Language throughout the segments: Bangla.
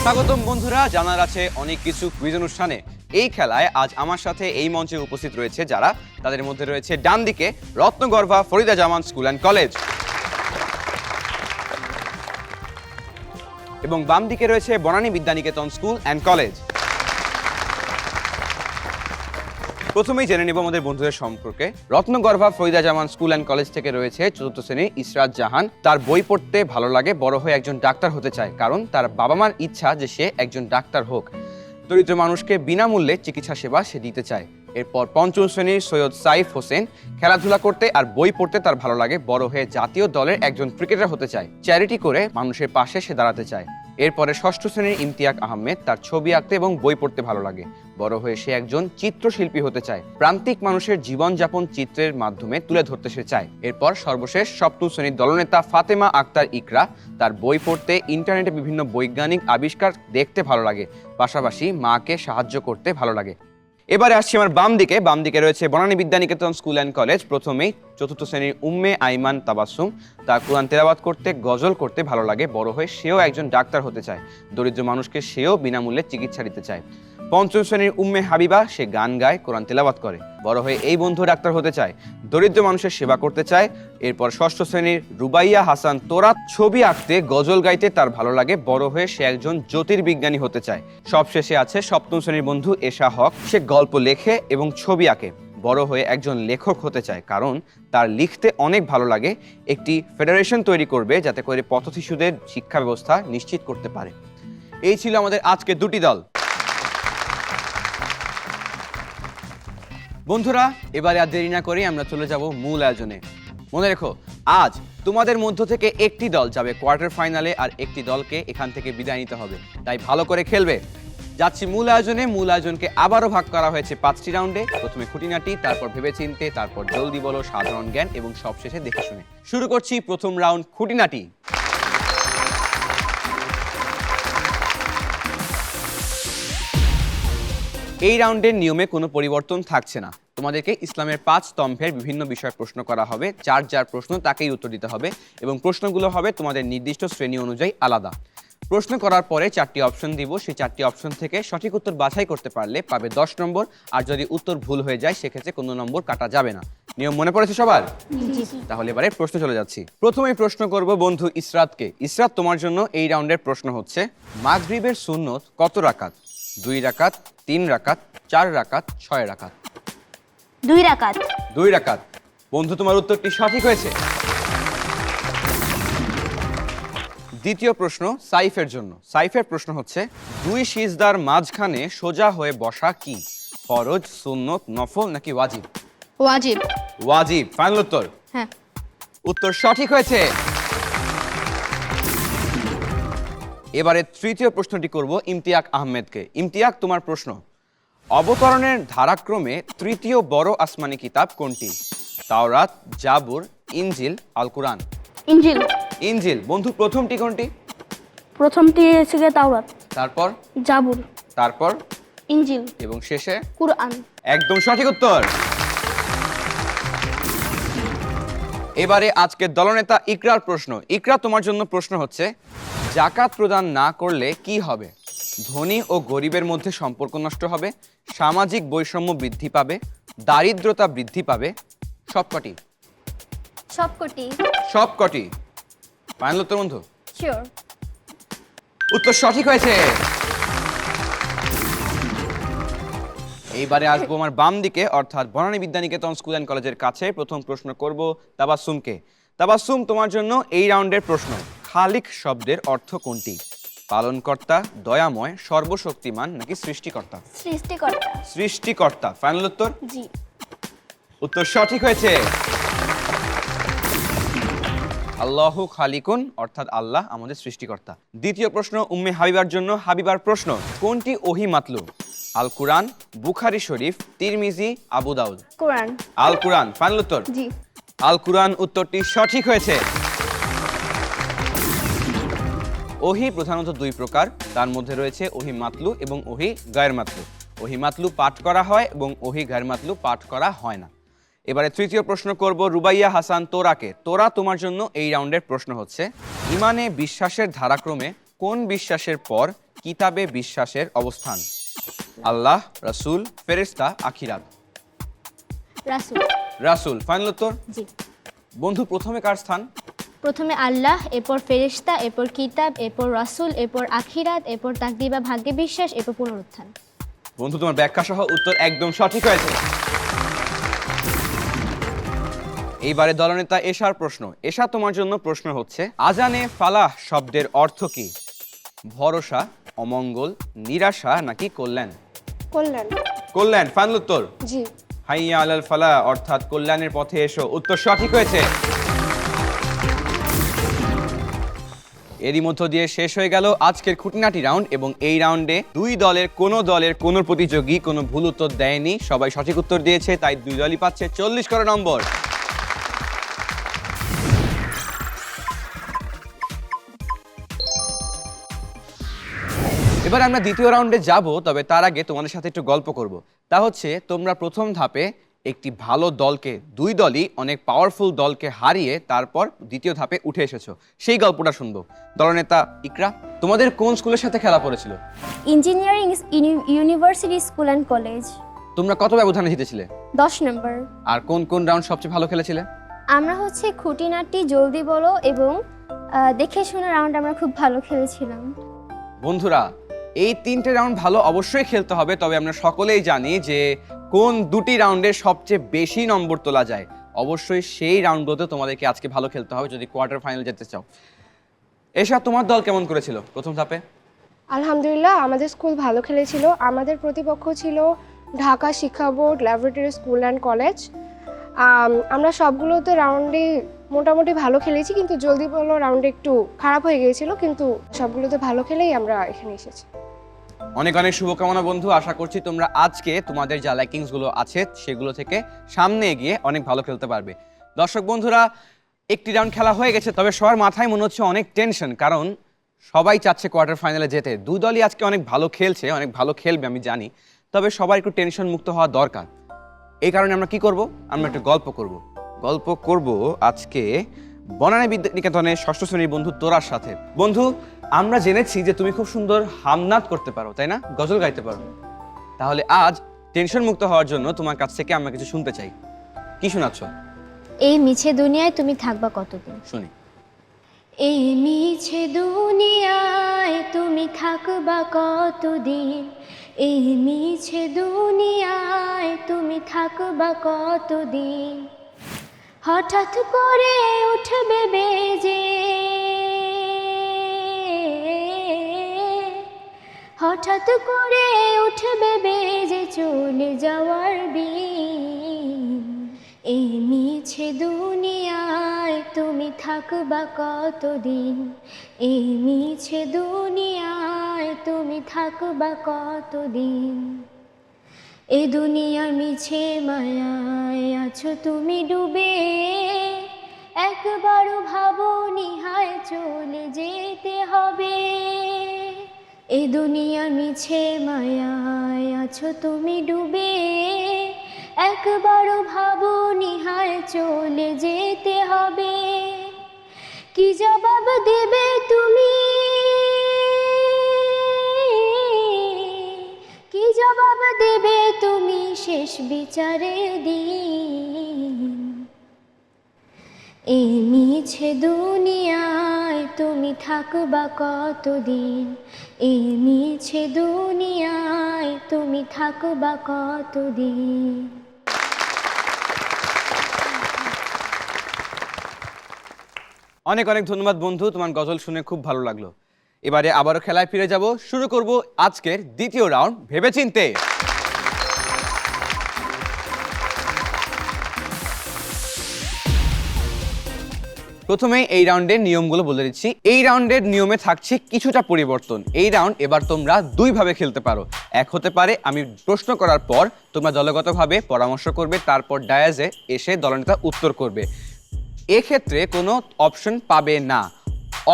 স্বাগতম বন্ধুরা, জানার আছে অনেক কিছু কুইজ অনুষ্ঠানে। এই খেলায় আজ আমার সাথে এই মঞ্চে উপস্থিত রয়েছে যারা, তাদের মধ্যে রয়েছে ডান দিকে রত্নগর্ভা ফরিদা জামান স্কুল অ্যান্ড কলেজ, এবং বাম দিকে রয়েছে Banani Vidyaniketan school and college. প্রথমেই জেনে নেব আমাদের বন্ধুদের সম্পর্কে। রত্নগর্ভা ফরিদা জামান স্কুল অ্যান্ড কলেজ থেকে রয়েছে চতুর্থ শ্রেণীর ইসরাত জাহান। তার বই পড়তে ভালো লাগে, বড় হয়ে একজন ডাক্তার হতে চায়, কারণ তার বাবা মার ইচ্ছা যে সে একজন ডাক্তার হোক। দরিদ্র মানুষকে বিনামূল্যে চিকিৎসা সেবা সে দিতে চায়। এরপর পঞ্চম শ্রেণীর সৈয়দ সাইফ হোসেন খেলাধুলা করতে আর বই পড়তে তার ভালো লাগে, বড় হয়ে জাতীয় দলের একজন ক্রিকেটার হতে চায়। চ্যারিটি করে মানুষের পাশে সে দাঁড়াতে চায়। এরপরে ষষ্ঠ শ্রেণীর ইমতিয়াজ আহমেদ, তার ছবি আঁকতে এবং বই পড়তে ভালো লাগে, বড় হয়ে সে একজন চিত্রশিল্পী হতে চায়। প্রান্তিক মানুষের জীবনযাপন চিত্রের মাধ্যমে তুলে ধরতে সে চায়। এরপর সর্বশেষ সপ্তম শ্রেণীর দলনেতা ফাতেমা আক্তার ইকরা, তার বই পড়তে, ইন্টারনেটে বিভিন্ন বৈজ্ঞানিক আবিষ্কার দেখতে ভালো লাগে, পাশাপাশি মাকে সাহায্য করতে ভালো লাগে। এবারে আসছি আমার বাম দিকে রয়েছে Banani Vidyaniketan school and college. প্রথমেই চতুর্থ শ্রেণীর উম্মে আইমান তাবাসসুম, তার কোরআন তেলাওয়াত করতে, গজল করতে ভালো লাগে, বড় হয়ে সেও একজন ডাক্তার হতে চায়। দরিদ্র মানুষকে সেও বিনামূল্যে চিকিৎসা দিতে চায়। পঞ্চম শ্রেণীর উম্মে হাবিবা, সে গান গায়, কোরআন তেলাওয়াত করে, বড় হয়ে এই বন্ধু ডাক্তার হতে চায়, দরিদ্র মানুষের সেবা করতে চায়। এরপর ষষ্ঠ শ্রেণীর রুবাইয়া হাসান তোরা, ছবি আঁকতে, গজল গাইতে তার ভালো লাগে, বড় হয়ে সে একজন জ্যোতির্বিজ্ঞানী হতে চায়। সবশেষে আছে সপ্তম শ্রেণীর বন্ধু এশা হক, সে গল্প লেখে এবং ছবি আঁকে, বড় হয়ে একজন লেখক হতে চায়, কারণ তার লিখতে অনেক ভালো লাগে। একটি ফেডারেশন তৈরি করবে যাতে করে পথ শিশুদের শিক্ষা ব্যবস্থা নিশ্চিত করতে পারে। এই ছিল আমাদের আজকে দুটি দল। বন্ধুরা, এবারে আর দেরি না করে আমরা চলে যাব মূল আয়োজনে। মনে রেখো, আজ তোমাদের মধ্য থেকে একটি দল যাবে কোয়ার্টার ফাইনালে, আর একটি দলকে এখান থেকে বিদায় নিতে হবে, তাই ভালো করে খেলবে। যাচ্ছি মূল আয়োজনে। মূল আয়োজনকে আবারও ভাগ করা হয়েছে 5টি রাউন্ডে। প্রথমে খুঁটিনাটি, তারপর ভেবেচিন্তে, তারপর জলদি বলো, সাধারণ জ্ঞান এবং সবশেষে দেখে শুনে। শুরু করছি প্রথম রাউন্ড, খুঁটিনাটি। এই রাউন্ডের নিয়মে কোনো পরিবর্তন থাকছে না। তোমাদেরকে ইসলামের 5 স্তম্ভের বিভিন্ন বিষয়ে প্রশ্ন করা হবে, যার প্রশ্ন তাকেই উত্তর দিতে হবে, এবং প্রশ্নগুলো হবে তোমাদের নির্দিষ্ট শ্রেণী অনুযায়ী আলাদা। প্রশ্ন করার পরে 4টি অপশন দিব, সেই 4টি অপশন থেকে সঠিক উত্তর বাছাই করতে পারলে পাবে 10 নম্বর, আর যদি উত্তর ভুল হয়ে যায় সেক্ষেত্রে কোনো নম্বর কাটা যাবে না। নিয়ম মনে পড়েছে সবার? তাহলে এবারে প্রশ্ন চলে যাচ্ছি। প্রথমেই প্রশ্ন করব বন্ধু ইসরাতকে। ইসরাত, তোমার জন্য এই রাউন্ডের প্রশ্ন হচ্ছে, মাগরিবের সুন্নত কত রাকাত? 2 রাকাত, 3 রাকাত, 4 রাকাত, 6 রাকাত? 2 রাকাত। 2 রাকাত। বন্ধু, তোমার উত্তরটি সঠিক হয়েছে। দ্বিতীয় প্রশ্ন সাইফের জন্য। সাইফের প্রশ্ন হচ্ছে, 2 সিজদার মাঝখানে সোজা হয়ে বসা কি? ফরজ, সুন্নত, নফল নাকি ওয়াজিব? ওয়াজিব। ওয়াজিব। ফাইনাল উত্তর? হ্যাঁ। উত্তর সঠিক হয়েছে। এবারে তৃতীয় প্রশ্নটি করব ইমতিয়াজ আহমেদকে। ইমতিয়াজ, তোমার প্রশ্ন, অবতরণের ধারাক্রমে তৃতীয় বড় আসমানি কিতাব কোনটি? তাওরাত, জাবুর, ইনজিল, আল কুরআন? ইনজিল। ইনজিল। বন্ধু, প্রথমটি কোনটি? প্রথমটি হচ্ছে তাওরাত, তারপর জাবুর, তারপর ইনজিল এবং শেষে কুরআন। একদম সঠিক উত্তর। এবারে আজকের দলনেতা ইকরার প্রশ্ন। ইকরা, তোমার জন্য প্রশ্ন হচ্ছে, যাকাত প্রদান না করলে কি হবে? ধনী ও গরিবের মধ্যে সম্পর্ক নষ্ট হবে, সামাজিক বৈষম্য বৃদ্ধি পাবে, দারিদ্রতা বৃদ্ধি পাবে, সবকটি? সবকটি। সবকটি। ফাইনাল উত্তর বন্ধু? শিওর। উত্তর সঠিক হয়েছে। এইবারে আসবো আমার বাম দিকে, অর্থাৎ বনানী বিদ্যানিকেতন স্কুল অ্যান্ড কলেজের কাছে। প্রথম প্রশ্ন করব তাবাসসুমকে। তাবাসসুম, তোমার জন্য এই রাউন্ডের প্রশ্ন, খালিক শব্দের অর্থ কোনটি? পালনকর্তা, দয়াময়, সর্বশক্তিমান নাকি সৃষ্টিকর্তা? সৃষ্টিকর্তা। সৃষ্টিকর্তা। ফাইনাল উত্তর? জি। উত্তর সঠিক হয়েছে। আল্লাহু খালিকুন, অর্থাৎ আল্লাহ আমাদের সৃষ্টিকর্তা। দ্বিতীয় প্রশ্ন উম্মে হাবিবার জন্য। হাবিবার প্রশ্ন, কোনটি ওহী মাতলু? আল কুরআন, বুখারী শরীফ, তিরমিজি, আবু দাউদ? কুরআন। আল কুরআন। ফাইনাল উত্তর? জি। আল কুরআন। উত্তরটি সঠিক হয়েছে। ওহী প্রধানত 2 প্রকার, তার মধ্যে রয়েছে ওহী মাতলু এবং ওহী গায়র মাতলু। ওহী মাতলু পাঠ করা হয় এবং ওহী গায়র মাতলু পাঠ করা হয় না। এবারে তৃতীয় প্রশ্ন করব রুবাইয়া হাসান তোরাকে। তোরা, তোমার জন্য এই রাউন্ডের প্রশ্ন হচ্ছে, ইমানে বিশ্বাসের ধারাক্রমে কোন বিশ্বাসের পর কিতাবে বিশ্বাসের অবস্থান? আল্লাহ, রাসূল, ফেরেশতা, আখিরাত। রাসূল। রাসূল ফাইনাল উত্তর। জি। বন্ধু প্রথমে কার স্থান? প্রথমে আল্লাহ, এরপর ফেরেশতা, এরপর কিতাব, এরপর রাসূল, এরপর আখিরাত, এরপর তাকদীর বা ভাগ্যে বিশ্বাস, এরপর পুনরুত্থান। বন্ধু তোমার ব্যাখ্যা সহ উত্তর একদম সঠিক হয়েছে। এইবারে দলনেতা এশার প্রশ্ন। এশা, তোমার জন্য প্রশ্ন হচ্ছে, আজানে ফালাহ শব্দের অর্থ কি? ভরসা, অমঙ্গল, নিরাশা নাকি কল্যাণ? কল্যাণ। কল্যাণ ফাইনাল উত্তর। জি। হাইয়া আলাল ফালাহ অর্থাৎ কল্যাণের পথে এসো, উত্তর সঠিক হয়েছে। এরই মধ্য দিয়ে শেষ হয়ে গেল আজকের খুঁটিনাটি রাউন্ড, এবং এই রাউন্ডে দুই দলের কোনো প্রতিযোগী কোনো ভুল উত্তর দেয়নি, সবাই সঠিক উত্তর দিয়েছে, তাই দুই দলই পাচ্ছে 40 করে নম্বর। এবার আমরা দ্বিতীয় রাউন্ডে যাব, তবে তার আগে তোমাদের সাথে একটু গল্প করব। তা হচ্ছে, তোমরা প্রথম ধাপে একটি ভালো দলকে, দুই দলই অনেক পাওয়ারফুল দলকে হারিয়ে তারপর দ্বিতীয় ধাপে উঠে এসেছো, সেই গল্পটা শুনবো। দলনেতা ইকরা, তোমাদের কোন স্কুলের সাথে খেলা পড়েছিল? Engineering university school and college. তোমরা কত ব্যবধানে জিতেছিলে? 10 নম্বর। আর কোন কোন রাউন্ড সবচেয়ে ভালো খেলেছিলে? আমরা হচ্ছে খুঁটিনাটি, জলদি বলো এবং দেখে শুনে রাউন্ড আমরা খুব ভালো খেলেছিলাম। বন্ধুরা, এই তিনটে রাউন্ড ভালো অবশ্যই খেলতে হবে, তবে আমরা সকলেই জানি যে কোন দুটি রাউন্ডে সবচেয়ে বেশি নম্বর তোলা যায়। অবশ্যই সেই রাউন্ডগুলোতে তোমাদেরকে আজকে ভালো খেলতে হবে যদি কোয়ার্টার ফাইনাল যেতে চাও। এসা, তোমার দল কেমন করেছিল প্রথম ধাপে? আলহামদুলিল্লাহ, আমাদের স্কুল ভালো খেলেছিল। আমাদের প্রতিপক্ষ ছিল ঢাকা শিক্ষা board laboratory school and college. আমরা সবগুলোতে রাউন্ডে মোটামুটি ভালো খেলেছি, কিন্তু জলদি বলো রাউন্ডে একটু খারাপ হয়ে গিয়েছিল, কিন্তু সবগুলোতে ভালো খেলেই আমরা এখানে এসেছি। অনেক অনেক শুভকামনা বন্ধু, আশা করছি তোমরা আজকে তোমাদের যা ল্যাকিংসগুলো আছে সেগুলো থেকে সামনে এগিয়ে অনেক ভালো খেলতে পারবে। দর্শক বন্ধুরা, একটি রাউন্ড খেলা হয়ে গেছে, তবে সবার মাথায় মনে হচ্ছে অনেক টেনশন, কারণ সবাই চাচ্ছে কোয়ার্টার ফাইনালে যেতে। দুই দলই আজকে অনেক ভালো খেলছে, অনেক ভালো খেলবে আমি জানি, তবে সবাই একটু টেনশন মুক্ত হওয়া দরকার। এই কারণে আমরা কি করব? আমরা একটু গল্প করব আজকে বনানী বিদ্যানিকেতনের 6ষ্ঠ শ্রেণীর বন্ধু তোরার সাথে। বন্ধু, আমরা জেনেছি যে তুমি খুব সুন্দর হামনাদ করতে পারো, তাই না? গজল গাইতে পারো। তাহলে আজ টেনশন মুক্ত হওয়ার জন্য তোমার কাছ থেকে আমরা কিছু শুনতে চাই। কি শোনাচ্ছ? এই মিছে দুনিয়ায় তুমি থাকবা কতদিন। শুনি। এই মিছে দুনিয়ায় তুমি থাকবা কতদিন, এই মিছে দুনিয়ায় তুমি থাকবা কতদিন, হঠাৎ করে উঠবে বেজে, হঠাৎ করে উঠবে বেজে চলে যাওয়ার বিন। এই মিছে দুনিয়ায় তুমি থাকবা কতদিন, এই মিছে দুনিয়ায় তুমি থাকবা কতদিন। এ দুনিয়ার মিছে মায়ায় আছো তুমি ডুবে, একবারও ভাবোনি হায় চলে যেতে হবে। এ দুনিয়ার মিছে মায়ায় আছো তুমি ডুবে, একবারও ভাবোনি হায় চলে যেতে হবে। কি জবাব দেবে তুমি, কি জবাব দেবে তুমি শেষ বিচারের দিন। এই মিছে দুনিয়ায় তুমি থাকবা কতদিন, এই মিছে দুনিয়ায় তুমি থাকবা কতদিন। অনেক অনেক ধন্যবাদ বন্ধু, তোমার গজল শুনে খুব ভালো লাগলো। এবারে আবারও খেলায় ফিরে যাব, শুরু করব আজকের দ্বিতীয় রাউন্ড ভেবেচিন্তে। প্রথমেই এই রাউন্ডের নিয়মগুলো বলে দিচ্ছি। এই রাউন্ডের নিয়মে থাকছে কিছুটা পরিবর্তন। এই রাউন্ড এবার তোমরা দুইভাবে খেলতে পারো। এক হতে পারে আমি প্রশ্ন করার পর তোমরা দলগতভাবে পরামর্শ করবে, তারপর ডায়াজে এসে দলনেতা উত্তর করবে। এক্ষেত্রে কোনো অপশন পাবে না।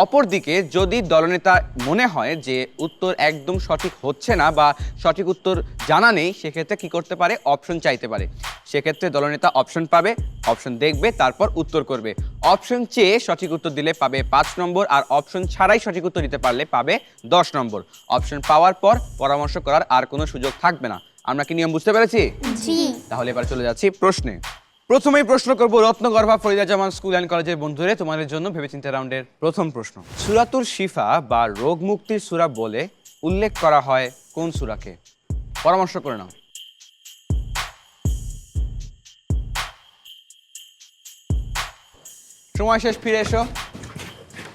অপরদিকে যদি দলনেতা মনে হয় যে উত্তর একদম সঠিক হচ্ছে না বা সঠিক উত্তর জানা নেই, সেক্ষেত্রে কি করতে পারে? অপশন চাইতে পারে। সেক্ষেত্রে দলনেতা অপশন পাবে, অপশন দেখবে, তারপর উত্তর করবে। অপশন চেয়ে সঠিক উত্তর দিলে পাবে 5 নম্বর, আর অপশন ছাড়াই সঠিক উত্তর দিতে পারলে পাবে 10 নম্বর। অপশন পাওয়ার পর পরামর্শ করার আর কোনো সুযোগ থাকবে না। আমরা কি নিয়ম বুঝতে পেরেছি? জি। তাহলে এবার চলে যাচ্ছি প্রশ্নে। প্রথমেই প্রশ্ন করব রত্নগর্ভা ফরিদা জামান স্কুল অ্যান্ড কলেজের বন্ধুরা, তোমাদের জন্য ভেবেচিন্তে রাউন্ডের প্রথম প্রশ্ন। সূরাতুল শিফা বা রোগ মুক্তির সূরা বলে উল্লেখ করা হয় কোন সূরাকে? পরামর্শ করে নাও। সময় শেষ, ফিরে এসো।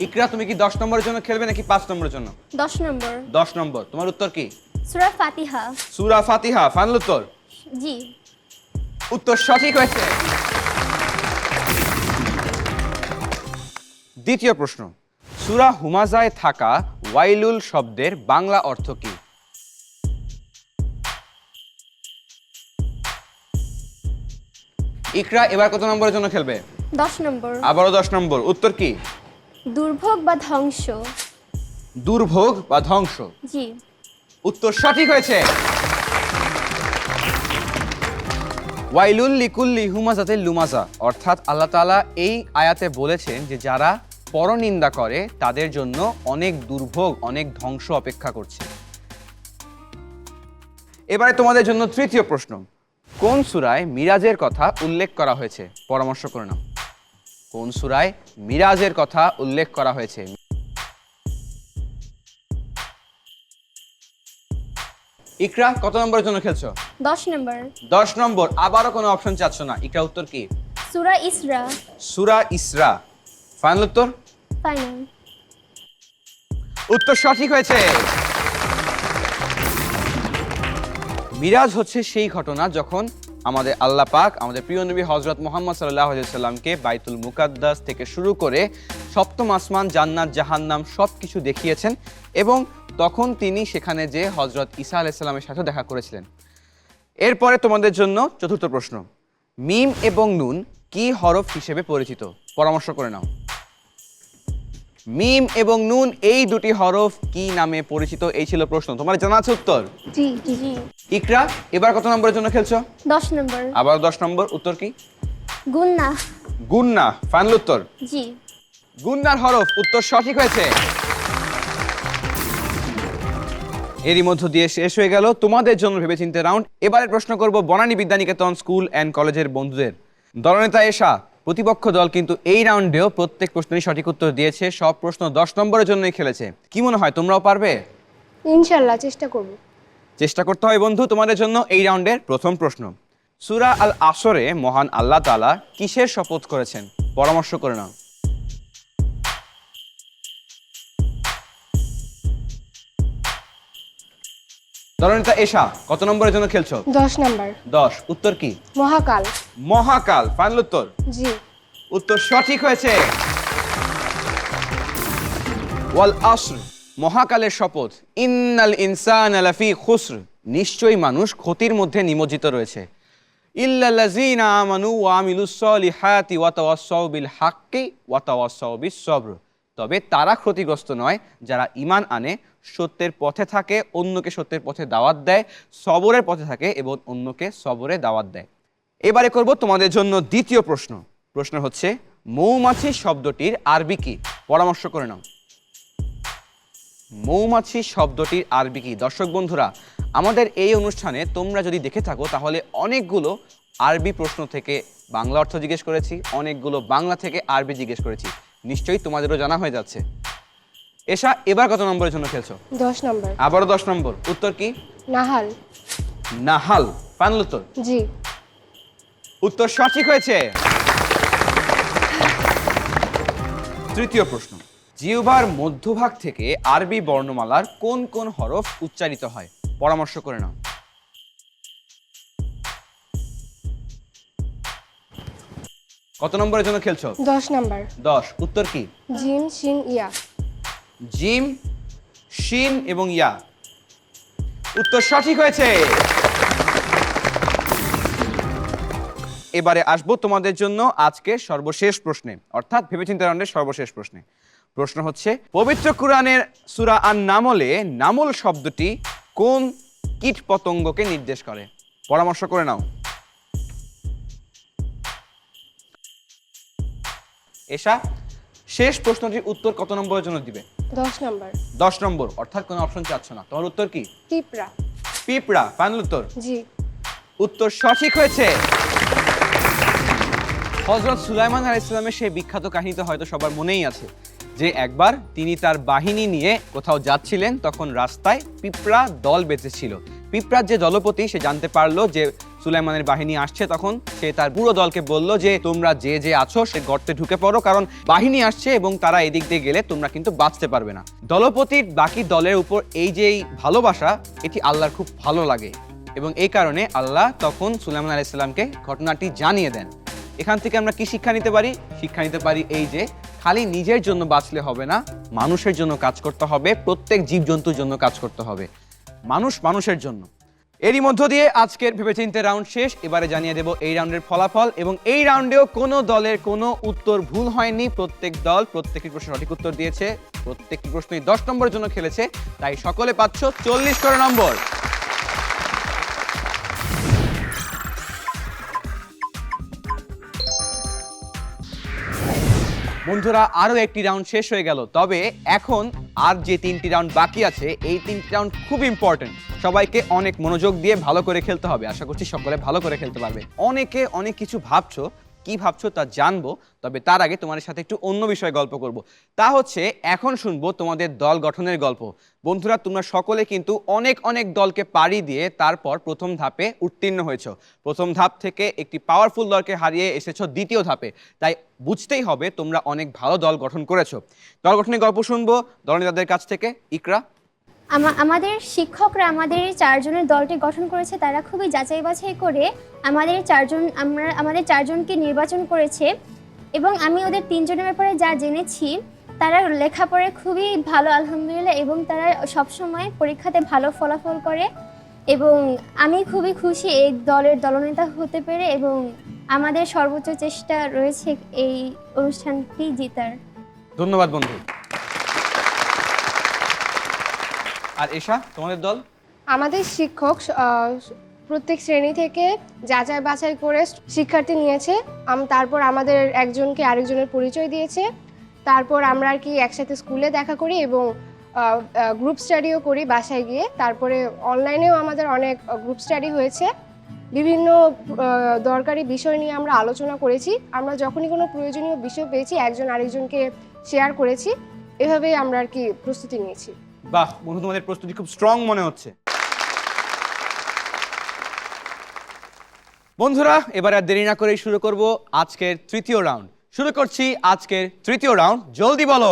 ইকরা, তুমি কি 10 নম্বরের জন্য খেলবে নাকি 5 নম্বরের জন্য? 10 নম্বর। 10 নম্বর। তোমার উত্তর কি? সূরা ফাতিহা। সূরা ফাতিহা ফাইনাল উত্তর? জি। উত্তর সঠিক হয়েছে। দ্বিতীয় প্রশ্ন, সূরা হুমাজায় থাকা ওয়াইলুল শব্দের বাংলা অর্থ কি? ইকরা, এবার কত নম্বরের জন্য খেলবে? 10 নম্বর। আবারও 10 নম্বর। উত্তর কি? দুর্ভোগ বা ধ্বংস। দুর্ভোগ বা ধ্বংস। জি। উত্তর সঠিক হয়েছে। ওয়াইলুল লিকুল্লি হুমাজাতিল লুমাজা, অর্থাৎ আল্লাহ তাআলা এই আয়াতে বলেছেন যে যারা পরনিন্দা করে তাদের জন্য অনেক দুর্ভোগ, অনেক ধ্বংস অপেক্ষা করছে। এবারে তোমাদের জন্য তৃতীয় প্রশ্ন, কোন সূরায় মিরাজের কথা উল্লেখ করা হয়েছে? পরামর্শ করে নাও। কোন সূরায় মিরাজের কথা উল্লেখ করা হয়েছে? ইকরা, কত নম্বরের জন্য খেলছো? 10 নম্বর। 10 নম্বর। আবারও কোনো অপশন চাচ্ছ না। ইকরা, উত্তর কি? সূরা ইসরা। সূরা ইসরা ফাইনাল উত্তর? ফাইনাল। উত্তর সঠিক হয়েছে। মিরাজ হচ্ছে সেই ঘটনা যখন আমাদের আল্লাহ পাক আমাদের প্রিয় নবী হযরত মুহাম্মদ সাল্লাল্লাহু আলাইহি সাল্লামকে বাইতুল মুকাদ্দাস থেকে শুরু করে সপ্তম আসমান, জান্নাত, জাহান্নাম সবকিছু দেখিয়েছেন এবং তখন তিনি সেখানে যে হযরত ঈসা আলাইহিস সালামের সাথে দেখা করেছিলেন। এরপরে তোমাদের জন্য চতুর্থ প্রশ্ন, মিম এবং নুন কি হরফ হিসেবে পরিচিত? পরামর্শ করে নাও। মিম এবং নুন এই দুটি হরফ কি নামে পরিচিত? এই ছিল প্রশ্ন। তোমার জানা আছে উত্তর? জি জি। ইকরা, এবার কত নম্বরের জন্য খেলছো? 10 নম্বর। আবার 10 নম্বর। উত্তর কি? গুন্না। গুন্না ফাইনাল উত্তর? জি। গুন্নার হরফ। উত্তর সঠিক হয়েছে। এরই মধ্য দিয়ে শেষ হয়ে গেল তোমাদের জন্য ভেবেচিন্তে রাউন্ড। এবারে প্রশ্ন করব বনানী বিদ্যানিকেতন স্কুল অ্যান্ড কলেজের বন্ধুদের। দলনেতা এশা, প্রতিপক্ষ দল কিন্তু এই রাউন্ডেও প্রত্যেক প্রশ্নেরই সঠিক উত্তর দিয়েছে। সব প্রশ্ন 10 নম্বরের জন্যই খেলেছে। কি মনে হয় তোমরাও পারবে? ইনশাল্লাহ চেষ্টা করব। চেষ্টা করতে হয় বন্ধু। তোমাদের জন্য এই রাউন্ডের প্রথম প্রশ্ন, সূরা আল আসরে মহান আল্লাহ তাআলা কিসের শপথ করেছেন? পরামর্শ করে নাও। দলনেতা এশা, কত নম্বরের জন্য খেলছো? 10 নাম্বার। 10। উত্তর কি? মহাকাল। মহাকাল ফাইনাল উত্তর? জি। উত্তর সঠিক হয়েছে। ওয়াল আসর, মহাকালের শপথ। ইন্নাল ইনসানা লাফি খুসর, নিশ্চয়ই মানুষ ক্ষতির মধ্যে নিমজ্জিত রয়েছে। ইল্লাল্লাযীনা আমানু ওয়া আমিলুস সলিহাতি ওয়া তাওয়াসসাউ বিল হাক্কি ওয়া তাওয়াসসাউ বিস সবর, তবে তারা ক্ষতিগ্রস্ত নয় যারা ঈমান আনে, সত্যের পথে থাকে, অন্যকে সত্যের পথে দাওয়াত দেয়, সবরের পথে থাকে এবং অন্যকে সবরে দাওয়াত দেয়। এবারে করব তোমাদের জন্য দ্বিতীয় প্রশ্ন। প্রশ্ন হচ্ছে মৌমাছি শব্দটির আরবি কি? পরামর্শ করে নাও। মৌমাছি শব্দটির আরবি কি? দর্শক বন্ধুরা, আমাদের এই অনুষ্ঠানে তোমরা যদি দেখে থাকো তাহলে অনেকগুলো আরবি প্রশ্ন থেকে বাংলা অর্থ জিজ্ঞেস করেছি, অনেকগুলো বাংলা থেকে আরবি জিজ্ঞেস করেছি। নিশ্চয়ই তোমাদেরও জানা হয়ে যাচ্ছে। এশা, এবার কত নম্বরের জন্য খেলছো? 10 নাম্বার। আবারও 10 নম্বর। উত্তর কি? নাহাল। নাহাল ফাইনাল উত্তর? জি। উত্তর সঠিক হয়েছে। তৃতীয় প্রশ্ন, জিহ্বার মধ্যভাগ থেকে আরবি বর্ণমালার কোন কোন হরফ উচ্চারিত হয়? পরামর্শ করে নাও। কত নম্বরের জন্য খেলছো? 10 নাম্বার। 10। উত্তর কি? জিম, শিন, ইয়া। জিম, শিন এবং ইয়া। উত্তর সঠিক হয়েছে। এবারে আসবো তোমাদের জন্য আজকে সর্বশেষ প্রশ্নে, অর্থাৎ ভেবেচিন্তে রাউন্ডের সর্বশেষ প্রশ্নে। প্রশ্ন হচ্ছে পবিত্র কুরআনের সূরা আন-নামলে নামল শব্দটি কোন কীট পতঙ্গকে নির্দেশ করে? পরামর্শ করে নাও। এশা, শেষ প্রশ্নটির উত্তর কত নম্বরের জন্য দিবে? 10 নম্বর। 10 নম্বর, অর্থাৎ কোনো অপশন চাচ্ছ না। তোমার উত্তর কি? পিঁপড়া। পিঁপড়া ফাইনাল উত্তর? জি। উত্তর সঠিক হয়েছে। হযরত সুলাইমান আলাইহিস সালামের সেই বিখ্যাত কাহিনী তো হয়তো সবার মনেই আছে, যে একবার তিনি তার বাহিনী নিয়ে কোথাও যাচ্ছিলেন, তখন রাস্তায় পিঁপড়া দল বেঁধেছিল। পিঁপড়ার যে দলপতি সে জানতে পারলো যে সুলাইমানের বাহিনী আসছে, তখন সে তার পুরো দলকে বলল যে তোমরা যে যে আছো সে গর্তে ঢুকে পড়ো, কারণ বাহিনী আসছে এবং তারা এদিক দিয়ে গেলে তোমরা কিন্তু বাঁচতে পারবে না। দলপতির বাকি দলের উপর এই যে ভালোবাসা, এটি আল্লাহর খুব ভালো লাগে এবং এই কারণে আল্লাহ তখন সুলাইমান আলাইহিস সালামকে ঘটনাটি জানিয়ে দেন। এখান থেকে আমরা কি শিক্ষা নিতে পারি? শিক্ষা নিতে পারি এই যে খালি নিজের জন্য বাঁচলে হবে না, মানুষের জন্য কাজ করতে হবে, প্রত্যেক জীবজন্তুর জন্য কাজ করতে হবে, মানুষ মানুষের জন্য। এরই মধ্য দিয়ে আজকের ভেবেচিন্তে রাউন্ড শেষ। এবারে জানিয়ে দেব এই রাউন্ডের ফলাফল, এবং এই রাউন্ডেও কোনো দলের কোনো উত্তর ভুল হয়নি। প্রত্যেক দল প্রত্যেকটি প্রশ্নের সঠিক উত্তর দিয়েছে, প্রত্যেকটি প্রশ্নই 10 নম্বরের জন্য খেলেছে, তাই সকলে পাচ্ছ 40 করে নম্বর। বন্ধুরা, আরো একটি রাউন্ড শেষ হয়ে গেল, তবে এখন আর যে 3টি রাউন্ড বাকি আছে, এই 3টি রাউন্ড খুব ইম্পর্টেন্ট। সবাইকে অনেক মনোযোগ দিয়ে ভালো করে খেলতে হবে। আশা করছি সকলে ভালো করে খেলতে পারবে। অনেকে অনেক কিছু ভাবছো, কি ভাবছো তা জানবো, তবে তার আগে তোমাদের সাথে একটু অন্য বিষয়ে গল্প করব। তা হচ্ছে এখন শুনবো তোমাদের দল গঠনের গল্প। বন্ধুরা, তোমরা সকলে কিন্তু অনেক অনেক দলকে পাড়ি দিয়ে তারপর প্রথম ধাপে উত্তীর্ণ হয়েছো। প্রথম ধাপ থেকে একটি পাওয়ারফুল দলকে হারিয়ে এসেছো দ্বিতীয় ধাপে, তাই বুঝতেই হবে তোমরা অনেক ভালো দল গঠন করেছো। দল গঠনের গল্প শুনবো দলনেতাদের কাছ থেকে। ইকরা। আমাদের শিক্ষকরা আমাদের এই 4 জনের দলটি গঠন করেছে। তারা খুবই যাচাই বাছাই করে আমাদের 4 জনকে নির্বাচন করেছে, এবং আমি ওদের 3 জনের ব্যাপারে যা জেনেছি, তারা লেখাপড়ায় খুবই ভালো আলহামদুলিল্লাহ, এবং তারা সবসময় পরীক্ষাতে ভালো ফলাফল করে, এবং আমি খুবই খুশি এই দলের দলনেতা হতে পেরে, এবং আমাদের সর্বোচ্চ চেষ্টা রয়েছে এই অনুষ্ঠানটি জেতার। ধন্যবাদ বন্ধু। আর এশা, তোমাদের দল? আমাদের শিক্ষক প্রত্যেক শ্রেণী থেকে যাচাই বাছাই করে শিক্ষার্থী নিয়েছে, তারপর আমাদের একজনকে আরেকজনের পরিচয় দিয়েছে, তারপর আমরা আর কি একসাথে স্কুলে দেখা করি এবং গ্রুপ স্টাডিও করি বাসায় গিয়ে। তারপরে অনলাইনেও আমাদের অনেক গ্রুপ স্টাডি হয়েছে, বিভিন্ন দরকারি বিষয় নিয়ে আমরা আলোচনা করেছি। আমরা যখনই কোনো প্রয়োজনীয় বিষয় পেয়েছি একজন আরেকজনকে শেয়ার করেছি, এভাবেই আমরা আর কি প্রস্তুতি নিয়েছি। বাহ বন্ধু, তোমাদের প্রস্তুতি খুব স্ট্রং মনে হচ্ছে। বন্ধুরা, এবার আর দেরি না করেই শুরু করব আজকের তৃতীয় রাউন্ড। শুরু করছি আজকের তৃতীয় রাউন্ড, জলদি বলো।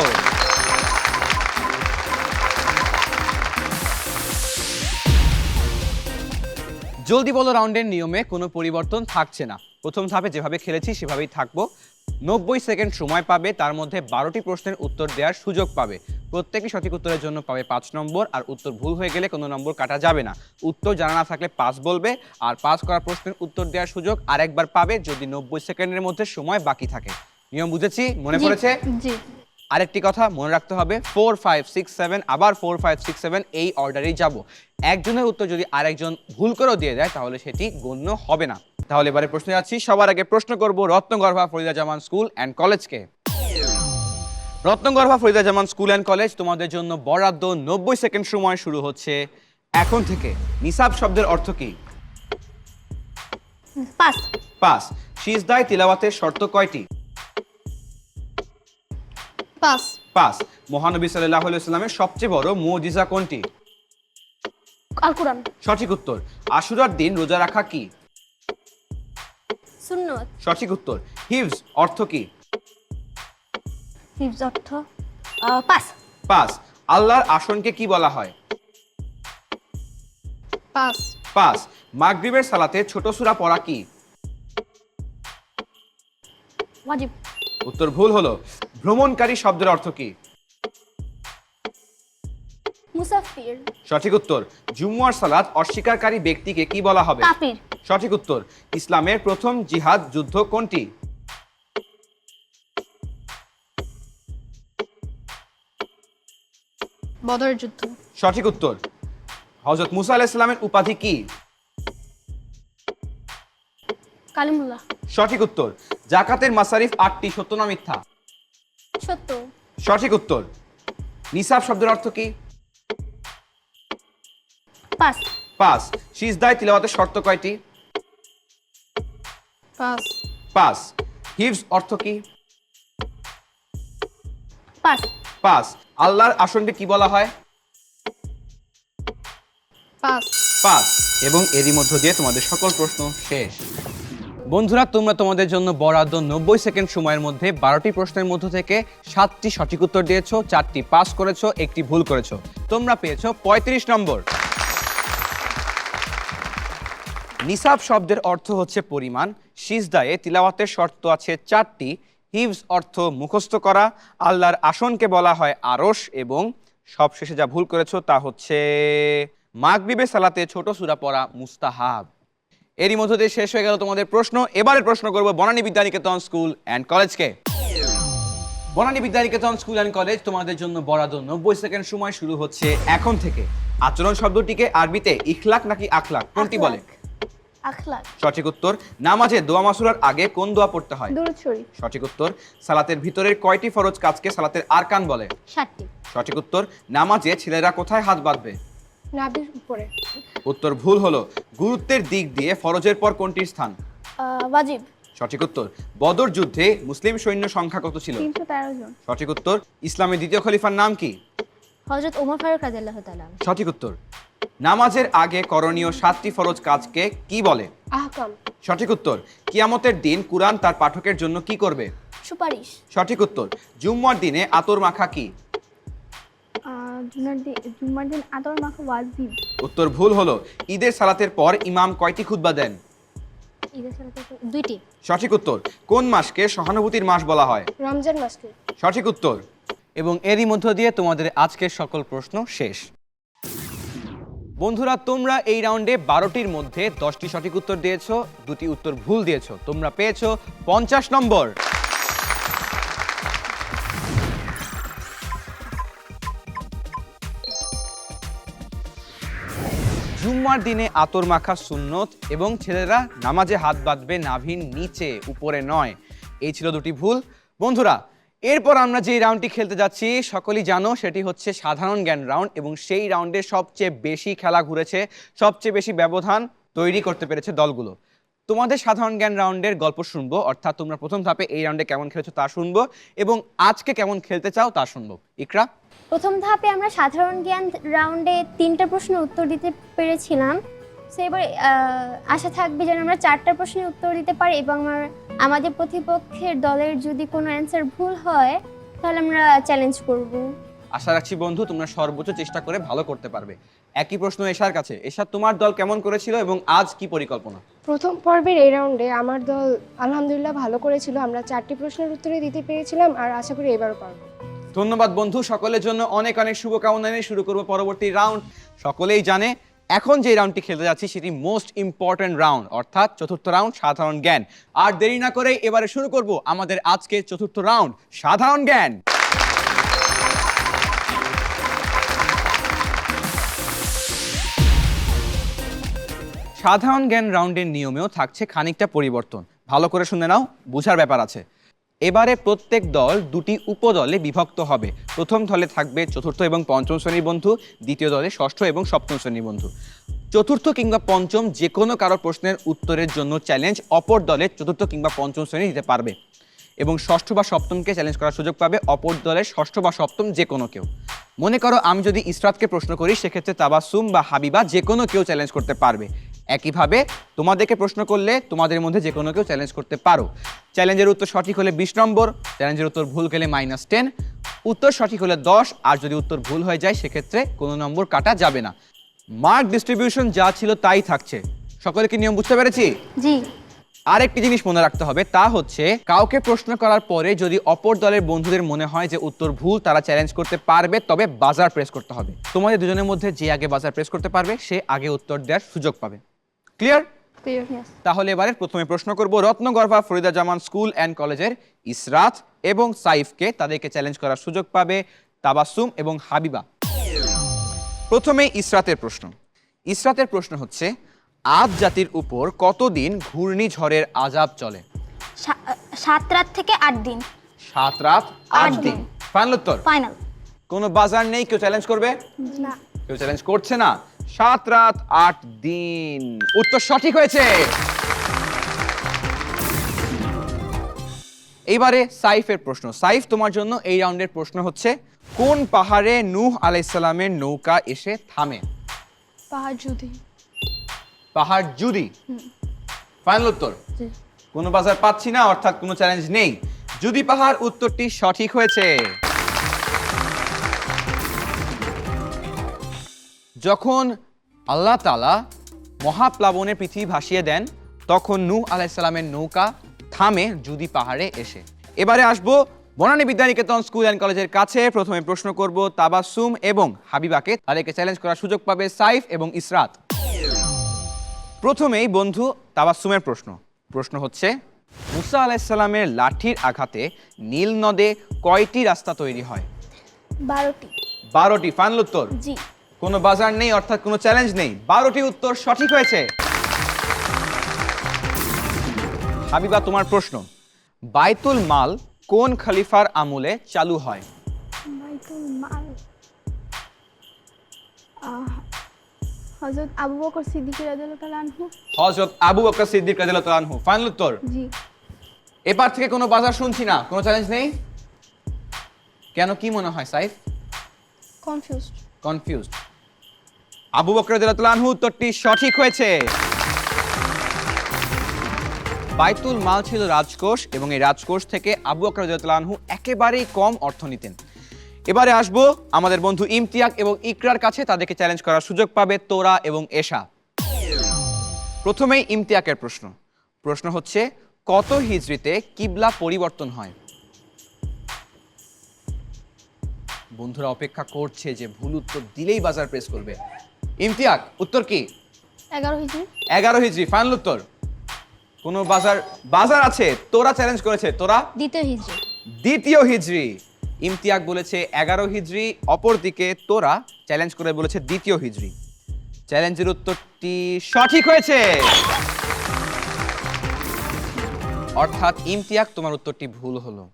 জলদি বলো রাউন্ডের নিয়মে কোনো পরিবর্তন থাকছে না। প্রথম ধাপে যেভাবে খেলেছি সেভাবেই থাকবো। 90 সেকেন্ড সময় পাবে, তার মধ্যে 12টি প্রশ্নের উত্তর দেওয়ার সুযোগ পাবে। প্রত্যেকটি সঠিক উত্তরের জন্য পাবে 5 নম্বর, আর উত্তর ভুল হয়ে গেলে কোনো নম্বর কাটা যাবে না। উত্তর জানা না থাকলে পাস বলবে, আর পাস করা প্রশ্নের উত্তর দেওয়ার সুযোগ আরেকবার পাবে যদি 90 সেকেন্ডের মধ্যে সময় বাকি থাকে। নিয়ম বুঝেছি? মনে পড়েছে? জি। আরেকটি কথা মনে রাখতে হবে, 4, 5, 6, 7 আবার 4, 5, 6, 7 এই অর্ডারেই যাব। একজনের উত্তর যদি আরেকজন ভুল করেও দিয়ে দেয় তাহলে সেটি গণ্য হবে না। তাহলে এবারে প্রশ্নে যাচ্ছি। সবার আগে প্রশ্ন করব রত্নগর্ভা ফরিদা জামান স্কুল অ্যান্ড কলেজকে। রত্নগর্ভা ফরিদা জামান স্কুল অ্যান্ড কলেজ, তোমাদের জন্য বরাদ্দ 90 সেকেন্ড সময় শুরু হচ্ছে এখন থেকে। নিসাব শব্দের অর্থ কি? পাস। পাস। সিজদায় তিলাওয়াতের শর্ত কয়টি? পাস। পাস। মহানবী সাল্লাল্লাহু আলাইহি ওয়াসাল্লামের সবচেয়ে বড় মুজিজা কোনটি? আল কুরআন। সঠিক উত্তর। আশুরার দিন রোজা রাখা কি? সুন্নত। সঠিক উত্তর। হিফজ অর্থ কি? হিফজ অর্থ পাস। পাস। আল্লাহর আসনকে কি বলা হয়? পাস। পাস। মাগরিবের সালাতে ছোট সূরা পড়া কি? ওয়াজিব। উত্তর ভুল হলো। ভ্রমণকারী শব্দের অর্থ কি? মুসাফির। সঠিক উত্তর। জুমুয়ার সালাত অস্বীকারী ব্যক্তিকে কি বলা হবে? কাফির। সঠিক উত্তর। ইসলামের প্রথম জিহাদ যুদ্ধ কোনটি? বদরের যুদ্ধ। সঠিক উত্তর। হযরত মুসা আলাইহিস সালামের উপাধি কি? কালিমুল্লাহ। সঠিক উত্তর। যাকাতের মাসারিফ 8টি, সত্য না মিথ্যা? সত্য। সঠিক উত্তর। নিসাব শব্দের অর্থ কি? পাস। পাস। সিজদায় তিলাওয়াতের শর্ত কয়টি? পাস। পাস। হিফজ অর্থ কি? পাস। পাস। আল্লাহর আসনকে কি বলা হয়? পাস। পাস। এবং এরই মধ্য দিয়ে তোমাদের সকল প্রশ্ন শেষ। বন্ধুরা, তোমরা তোমাদের জন্য বরাদ্দ 90 সেকেন্ড সময়ের মধ্যে 12টি প্রশ্নের মধ্য থেকে 7টি সঠিক উত্তর দিয়েছো, 4টি পাস করেছো, 1টি ভুল করেছো। তোমরা পেয়েছো 35 নম্বর। নিসাব শব্দের অর্থ হচ্ছে পরিমাণ। সিজদায়ে তিলাওয়াতের শর্ত আছে 4টি। হিফজ অর্থ মুখস্থ করা। আল্লাহর আসনকে বলা হয় আরশ। এবং সবশেষে যা ভুল করেছো তা হচ্ছে মাগরিবে সালাতে ছোট সূরা পড়া মুস্তাহাব। এরই মধ্য দিয়ে শেষ হয়ে গেল তোমাদের প্রশ্ন। এবারে প্রশ্ন করব বনানী বিদ্যানিকেতন স্কুল অ্যান্ড কলেজকে। Banani Vidyaniketan school and college, তোমাদের জন্য বরাদ্দ 90 সেকেন্ড সময় শুরু হচ্ছে এখন থেকে। আচরণ শব্দটিকে আরবিতে ইখলাক নাকি আখলাক কোনটি বলে? আখলাক। সঠিক উত্তর। নামাজে দোয়া মাসুরার আগে কোন দোয়া পড়তে হয়? দুরূদ শরীফ। সঠিক উত্তর। সালাতের ভিতরের কয়টি ফরজ কাজকে সালাতের আরকান বলে? 7টি। সঠিক উত্তর। নামাজে ছেলেরা কোথায় হাত বাঁধবে? নাভির উপরে। উত্তর ভুল হলো। গুরুত্বের দিক দিয়ে ফরজের পর কোনটির স্থান? ওয়াজিব। সঠিক উত্তর। বদর যুদ্ধে মুসলিম সৈন্য সংখ্যা কত ছিল? 313 জন। সঠিক উত্তর। ইসলামের দ্বিতীয় খলিফার নাম কি? হযরত ওমর ফারুক রাদিয়াল্লাহু তাআলা। সঠিক উত্তর। নামাজের আগে করণীয় 7টি ফরজ কাজকে কি বলে? আহকাম। সঠিক উত্তর। কিয়ামতের দিন কুরআন তার পাঠকের জন্য কি করবে? সুপারিশ। সঠিক উত্তর। জুম্মার দিনে আতর মাখা কি? জুম্মার দিন আতর মাখা ওয়াজিব। উত্তর ভুল হলো। ঈদের সালাতের পর ইমাম কয়টি খুতবা দেন? ঈদের সালাতের পর 2টি। সঠিক উত্তর। কোন মাসকে সহানুভূতির মাস বলা হয়? রমজান মাসকে। সঠিক উত্তর। এবং এরই মধ্য দিয়ে তোমাদের আজকের সকল প্রশ্ন শেষ। বন্ধুরা, তোমরা এই রাউন্ডে 12টির মধ্যে 10টি সঠিক উত্তর দিয়েছো, 2টি উত্তর ভুল দিয়েছো। তোমরা পেয়েছো 50 নম্বর। জুম্মার দিনে আতর মাখা সুন্নত এবং ছেলেরা নামাজে হাত বাঁধবে নাভির নিচে, উপরে নয়। এই ছিল 2টি ভুল। বন্ধুরা, এরপর আমরা যে রাউন্ডটি খেলতে যাচ্ছি সকলেই জানো, সেটি হচ্ছে সাধারণ জ্ঞান রাউন্ড। এবং সেই রাউন্ডে সবচেয়ে বেশি খেলা ঘুরেছে, সবচেয়ে বেশি ব্যবধান তৈরি করতে পেরেছে দলগুলো। তোমাদের সাধারণ জ্ঞান রাউন্ডের গল্প শুনবো, অর্থাৎ তোমরা প্রথম ধাপে এই রাউন্ডে কেমন খেলেছো তা শুনবো এবং আজকে কেমন খেলতে চাও তা শুনবো। ইকরা। প্রথম ধাপে আমরা সাধারণ জ্ঞান রাউন্ডে 3টা প্রশ্নের উত্তর দিতে পেরেছিলাম। সো এবার আশা থাকবে যেন আমরা 4টা প্রশ্নের উত্তর দিতে পারি এবং আমাদের প্রতিপক্ষের দলের যদি কোনো অ্যান্সার ভুল হয় তাহলে আমরা চ্যালেঞ্জ করব। আশা রাখছি বন্ধু তোমরা সর্বোচ্চ চেষ্টা করে ভালো করতে পারবে। একই প্রশ্ন এশার কাছে। এশা, তোমার দল কেমন করেছিল এবং আজ কি পরিকল্পনা? প্রথম পর্বের এই রাউন্ডে আমার দল আলহামদুলিল্লাহ ভালো করেছিল। আমরা 4টি প্রশ্নের উত্তরে দিতে পেরেছিলাম আর আশা করি এবারও পারবো। ধন্যবাদ বন্ধু, সকলের জন্য অনেক অনেক শুভকামনা নিয়ে শুরু করবো পরবর্তী রাউন্ড। সকলেই জানে এখন যে রাউন্ডটি খেলতে যাচ্ছি সেটি মোস্ট ইম্পর্টেন্ট রাউন্ড, অর্থাৎ চতুর্থ রাউন্ড সাধারণ জ্ঞান। আর দেরি না করে এবারে শুরু করব আমাদের আজকের চতুর্থ রাউন্ড সাধারণ জ্ঞান। সাধারণ জ্ঞান রাউন্ডের নিয়মেও থাকছে খানিকটা পরিবর্তন। ভালো করে শুনে নাও, বোঝার ব্যাপার আছে। এবারে প্রত্যেক দল 2টি উপদলে বিভক্ত হবে। প্রথম দলে থাকবে চতুর্থ এবং পঞ্চম শ্রেণীর বন্ধু, দ্বিতীয় দলে ষষ্ঠ এবং সপ্তম শ্রেণীর বন্ধু। চতুর্থ কিংবা পঞ্চম যে কোনো কারো প্রশ্নের উত্তরের জন্য চ্যালেঞ্জ অপর দলে চতুর্থ কিংবা পঞ্চম শ্রেণী দিতে পারবে এবং ষষ্ঠ বা সপ্তমকে চ্যালেঞ্জ করার সুযোগ পাবে অপর দলের ষষ্ঠ বা সপ্তম যে কোনো কেউ। মনে করো আমি যদি ইসরাতকে প্রশ্ন করি, সেক্ষেত্রে তাবাসসুম বা হাবিবা যে কোনো কেউ চ্যালেঞ্জ করতে পারবে। একইভাবে তোমাদেরকে প্রশ্ন করলে তোমাদের মধ্যে যে কোনো কেউ চ্যালেঞ্জ করতে পারো। চ্যালেঞ্জের উত্তর সঠিক হলে 20 নম্বর, চ্যালেঞ্জের উত্তর ভুল গেলে -10, উত্তর সঠিক হলে 10, আর যদি উত্তর ভুল হয়ে যায় সেক্ষেত্রে কোনো নম্বর কাটা যাবে না। মার্ক ডিস্ট্রিবিউশন যা ছিল তাই থাকছে। সকলে কি নিয়ম বুঝতে পেরেছি? জি। আরেকটি জিনিস মনে রাখতে হবে, তা হচ্ছে কাউকে প্রশ্ন করার পরে যদি অপর দলের বন্ধুদের মনে হয় যে উত্তর ভুল, তারা চ্যালেঞ্জ করতে পারবে, তবে বাজার প্রেস করতে হবে। তোমাদের দুজনের মধ্যে যে আগে বাজার প্রেস করতে পারবে সে আগে উত্তর দেওয়ার সুযোগ পাবে। ক্লিয়ার? তাহলে এবারে প্রথমে প্রশ্ন করব রত্নগর্ভা ফরিদা জামান স্কুল অ্যান্ড কলেজের ইসরাত এবং সাইফকে। তাদেরকে চ্যালেঞ্জ করার সুযোগ পাবে তাবাসসুম এবং হাবিবা। প্রথমে ইসরাতের প্রশ্ন। ইসরাতের প্রশ্ন হচ্ছে, আদ জাতির উপর কতদিন ঘূর্ণিঝড়ের আযাব চলে? 7 রাত থেকে 8 দিন। 7 রাত 8 8 দিন দিন। ফাইনাল উত্তর। ফাইনাল। কোনো বাজার নেই, কেউ চ্যালেঞ্জ করবে? না। কেউ চ্যালেঞ্জ করছে না। 7 রাত 8 দিন উত্তর সঠিক হয়েছে। এইবারে সাইফের প্রশ্ন। সাইফ, তোমার জন্য এই রাউন্ডের প্রশ্ন হচ্ছে, কোন পাহাড়ে নূহ আলাইহিস সালামের নৌকা এসে থামে? পাহাড় যদি। পাহাড় জুদি ফাইনাল উত্তর। কোনো বাজার পাচ্ছি না, অর্থাৎ কোনো চ্যালেঞ্জ নেই। জুদি পাহাড় উত্তরটি সঠিক হয়েছে। যখন আল্লাহ তাআলা মহাপ্লাবনে পৃথিবী ভাসিয়ে দেন, তখন নূহ আলাইহিস সালামের নৌকা থামে জুদি পাহাড়ে এসে। এবারে আসবো বনানী বিদ্যানিকেতন স্কুল অ্যান্ড কলেজের কাছে। প্রথমে প্রশ্ন করব তাবাসসুম এবং হাবিবাকে, তাদেরকে চ্যালেঞ্জ করার সুযোগ পাবে সাইফ এবং ইসরাত। প্রথমেই বন্ধু তাবাসসুমের প্রশ্ন হচ্ছে, মুসা আলাইহিস সালামের লাঠির আঘাতে নীল নদে কয়টি রাস্তা তৈরি হয়? 12টি। 12টি ফাইনাল উত্তর। জি। কোনো বাজার নেই, অর্থাৎ কোনো চ্যালেঞ্জ নেই। 12টি উত্তর সঠিক হয়েছে। হাবিবা, তোমার প্রশ্ন, বাইতুল মাল কোন খলিফার আমলে চালু হয়? বাইতুল মাল হযরত আবু বকর সিদ্দিক রাদিয়াল্লাহু তাআলা আনহু। হযরত আবু বকর সিদ্দিক রাদিয়াল্লাহু আনহু ফাইনাল উত্তর। জি। এবার থেকে কোনো বাজার শুনছি না, কোনো চ্যালেঞ্জ নেই। কেন, কি মনে হয় সাইফ? কনফিউজড। আবু বকর রাদিয়াল্লাহু আনহু উত্তরটি সঠিক হয়েছে। বাইতুল মাল ছিল রাজকোষ, এবং এই রাজকোষ থেকে আবু বকর রাদিয়াল্লাহু আনহু একেবারেই কম অর্থ নিতেন। এবারে আসবো আমাদের বন্ধু ইমতিয়াক এবং ইকরার কাছে, তাদেরকে চ্যালেঞ্জ করার সুযোগ পাবে তোরা এবং এশা। প্রথমেই ইমতিয়াকের প্রশ্ন হচ্ছে, কত হিজরিতে কিবলা পরিবর্তন হয়? বন্ধুরা অপেক্ষা করছে যে ভুল উত্তর দিলেই বাজার প্রেস করবে। ইমতিয়াক, উত্তর কি? 11 হিজরি। 11 হিজরি ফাইনাল উত্তর। কোনো বাজার আছে? তোরা চ্যালেঞ্জ করেছে, তোরা 2য় হিজরি। 2য় হিজরি। ইমতিয়াক বলেছে 11 হিজরি, অপরদিকে তোরা চ্যালেঞ্জ করে বলেছে 2য় হিজরি। চ্যালেঞ্জের উত্তরটি সঠিক হয়েছে। অর্থাৎ ইমতিয়াক, তোমার উত্তরটি ভুল হলো।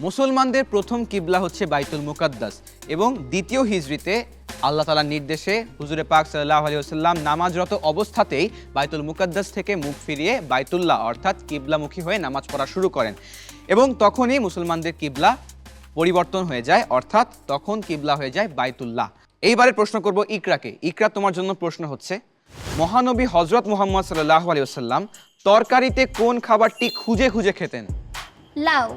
মুসলমানদের প্রথম কিবলা হচ্ছে বাইতুল মুকাদ্দাস, এবং 2য় হিজরিতে আল্লাহ তাআলার নির্দেশে হুজুরে পাক সাল্লাল্লাহু আলাইহি ওয়াসাল্লাম নামাজরত অবস্থাতেই বাইতুল মুকাদ্দাস থেকে মুখ ফিরিয়ে বাইতুল্লাহ অর্থাৎ কিবলামুখী হয়ে নামাজ পড়া শুরু করেন, এবং তখনই মুসলমানদের কিবলা পরিবর্তন হয়ে যায়, অর্থাৎ তখন কিবলা হয়ে যায় বাইতুল্লাহ। এইবারে প্রশ্ন করব ইকরাকে। ইকরা, তোমার জন্য প্রশ্ন হচ্ছে, মহানবী হযরত মুহাম্মদ সাল্লাল্লাহু আলাইহি ওয়াসাল্লাম তরকারিতে কোন খাবারটি খুঁজে খুঁজে খেতেন? লাউ।